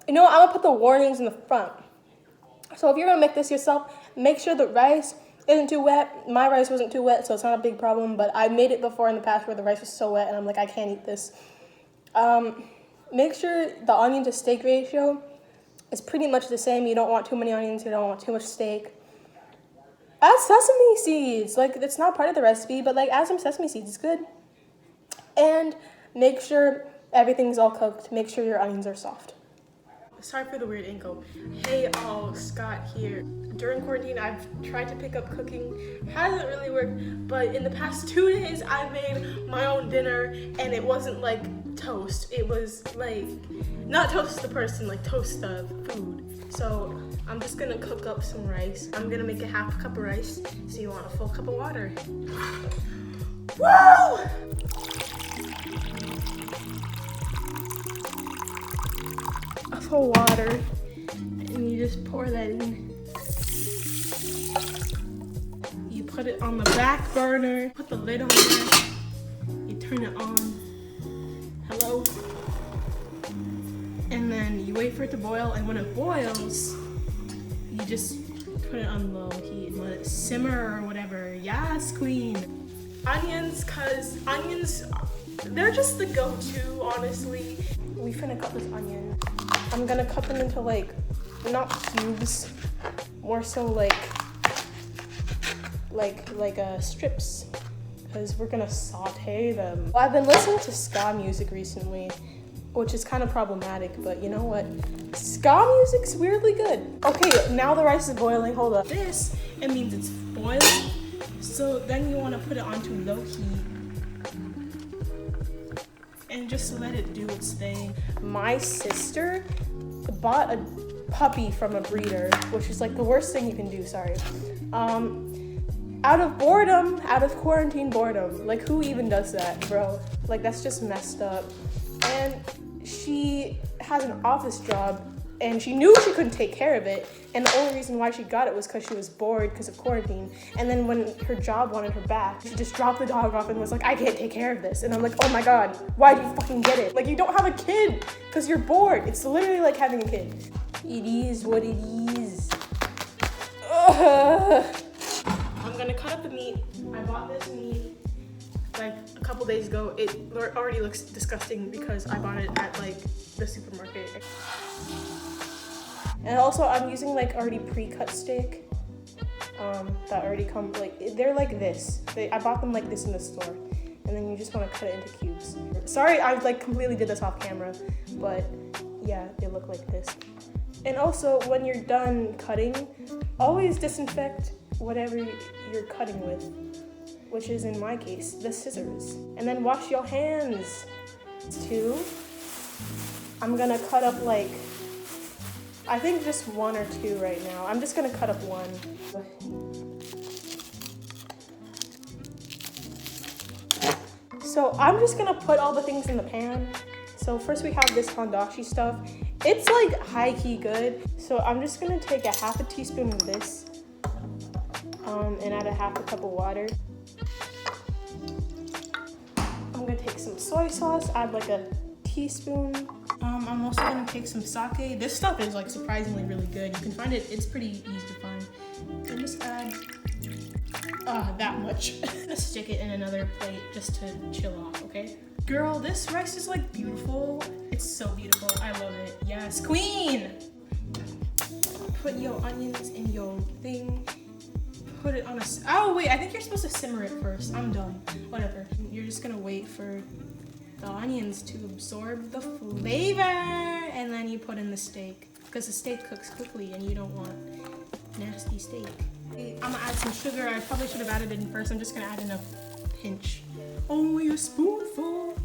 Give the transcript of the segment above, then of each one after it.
You know what? I'm gonna put the warnings in the front. So if you're gonna make this yourself, make sure the rice isn't too wet. My rice wasn't too wet, so it's not a big problem, but I made it before in the past where the rice was so wet and I'm like, I can't eat this. Make sure the onion to steak ratio is pretty much the same. You don't want too many onions, you don't want too much steak. Add sesame seeds. Like, it's not part of the recipe, but like, add some sesame seeds, it's good. And make sure everything's all cooked. Make sure your onions are soft. Sorry for the weird ankle. Hey all, Scott here. During quarantine, I've tried to pick up cooking. Hasn't really worked, but in the past 2 days, I made my own dinner, and it wasn't like toast. It was like, not toast the person, like toast the food. So I'm just gonna cook up some rice. I'm gonna make a half cup of rice, so you want a full cup of water. Woo! A full water, and you just pour that in. You put it on the back burner, put the lid on there, you turn it on. Hello? And then you wait for it to boil, and when it boils, you just put it on low heat and let it simmer or whatever. Yes, queen. Onions, cause onions, they're just the go-to, honestly. We finna cut this onion. I'm gonna cut them into like, not cubes, more so like strips, because we're gonna saute them. Well, I've been listening to ska music recently, which is kind of problematic, but you know what? Ska music's weirdly good. Okay, now the rice is boiling, hold up. This, it means it's boiling, so then you wanna put it onto low heat and just let it do its thing. My sister bought a puppy from a breeder, which is like the worst thing you can do, sorry. Out of boredom, out of quarantine boredom. Like, who even does that, bro? Like, that's just messed up. And she has an office job, and she knew she couldn't take care of it, and the only reason why she got it was because she was bored because of quarantine. And then when her job wanted her back, she just dropped the dog off and was like, I can't take care of this. And I'm like, oh my god, why'd you fucking get it? Like, you don't have a kid because you're bored. It's literally like having a kid. It is what it is. Ugh. I'm gonna cut up the meat. I bought this meat like a couple days ago. It already looks disgusting because I bought it at like the supermarket. And also I'm using like already pre-cut steak that already come, like, they're like this. I bought them like this in the store. And then you just want to cut it into cubes. Sorry, I like completely did this off camera, but yeah, they look like this. And also, when you're done cutting, always disinfect whatever you're cutting with, which is in my case, the scissors. And then wash your hands. 2, I'm gonna cut up like, I think just 1 or 2 right now. I'm just gonna cut up 1. So I'm just gonna put all the things in the pan. So first we have this hondashi stuff. It's like high-key good. So I'm just gonna take a half a teaspoon of this and add a half a cup of water. I'm gonna take some soy sauce, add like a teaspoon. I'm also gonna take some sake. This stuff is like surprisingly really good. You can find it, it's pretty easy to find. And just add that much. Let's stick it in another plate just to chill off, okay? Girl, this rice is like beautiful. It's so beautiful, I love it. Yes, queen! Put your onions in your thing. Put it on oh wait, I think you're supposed to simmer it first. I'm dumb, whatever. You're just gonna wait for the onions to absorb the flavor, and then you put in the steak, because the steak cooks quickly and you don't want nasty steak. I'm gonna add some sugar. I probably should have added it in first. I'm just gonna add in a pinch. Only a spoonful.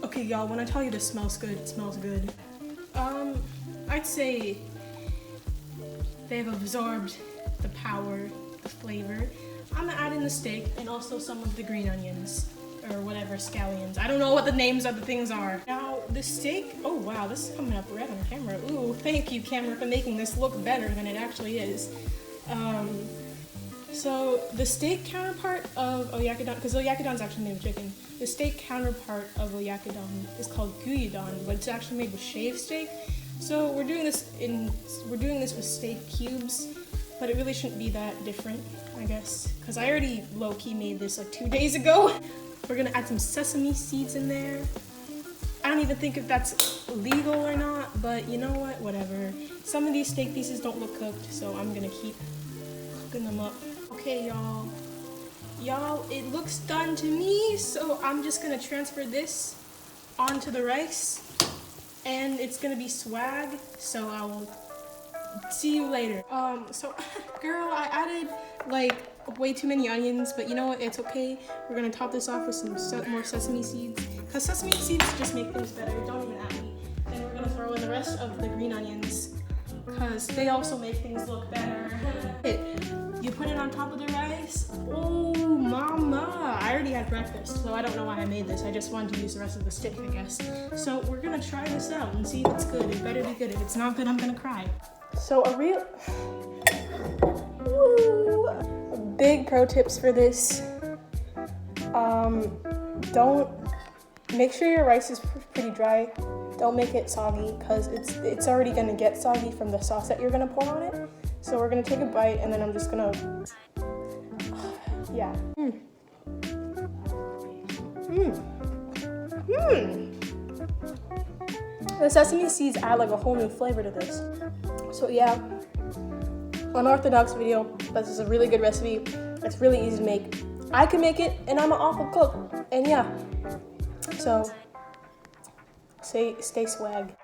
Okay, y'all, when I tell you this smells good, it smells good. I'd say they've absorbed the power, the flavor. I'm gonna add in the steak and also some of the green onions, or whatever, scallions. I don't know what the names of the things are. Now, the steak, oh wow, this is coming up red on camera. Ooh, thank you, camera, for making this look better than it actually is. So the steak counterpart of oyakodon, because oyakodon is actually made with chicken, the steak counterpart of oyakodon is called gyudon, but it's actually made with shaved steak. So we're doing this with steak cubes, but it really shouldn't be that different, I guess, because I already low-key made this like 2 days ago. We're gonna add some sesame seeds in there. I don't even think if that's legal or not, but you know what, whatever. Some of these steak pieces don't look cooked, so I'm gonna keep cooking them up. Okay, y'all, it looks done to me, so I'm just gonna transfer this onto the rice, and it's gonna be swag, so I will see you later. So girl, I added like way too many onions, but you know what, it's okay. We're gonna top this off with some more sesame seeds, because sesame seeds just make things better. Don't even at me. And we're gonna throw in the rest of the green onions, because they also make things look better. You put it on top of the rice. Oh mama, I already had breakfast, so I don't know why I made this. I just wanted to use the rest of the stick, I guess. So we're gonna try this out and see if it's good. It better be good. If it's not good, I'm gonna cry. So big pro tips for this. Make sure your rice is pretty dry. Don't make it soggy, because it's already gonna get soggy from the sauce that you're gonna pour on it. So we're gonna take a bite, and then I'm just gonna, yeah. The sesame seeds add like a whole new flavor to this. So yeah, unorthodox video, but this is a really good recipe. It's really easy to make. I can make it, and I'm an awful cook. And yeah, so stay swag.